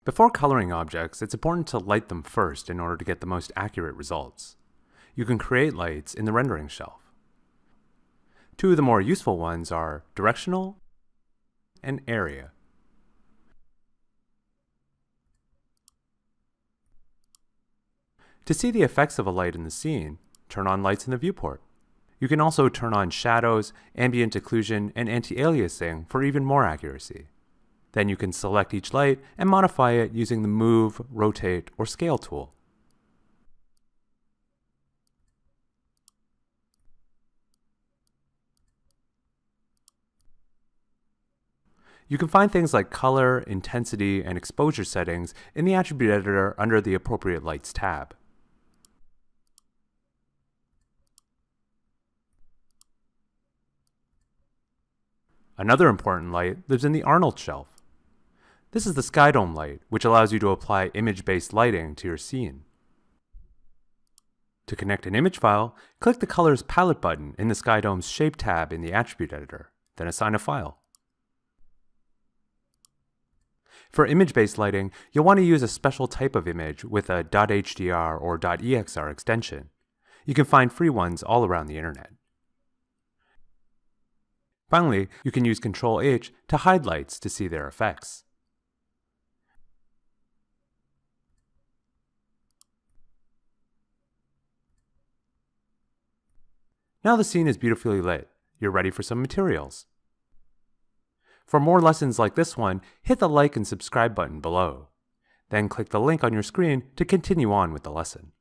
Before coloring objects, it's important to light them first in order to get the most accurate results. You can create lights in the rendering shelf. Two of the more useful ones are directional and area. To see the effects of a light in the scene, turn on lights in the viewport. You can also turn on shadows, ambient occlusion, and anti-aliasing for even more accuracy. Then you can select each light and modify it using the Move, Rotate, or Scale tool. You can find things like color, intensity, and exposure settings in the Attribute Editor under the Appropriate Lights tab. Another important light lives in the Arnold shelf. This is the Skydome light, which allows you to apply image-based lighting to your scene. To connect an image file, click the Colors Palette button in the Skydome's Shape tab in the Attribute Editor, then assign a file. For image-based lighting, you'll want to use a special type of image with a .hdr or .exr extension. You can find free ones all around the internet. Finally, you can use Ctrl-H to hide lights to see their effects. Now the scene is beautifully lit. You're ready for some materials. For more lessons like this one, hit the like and subscribe button below. Then click the link on your screen to continue on with the lesson.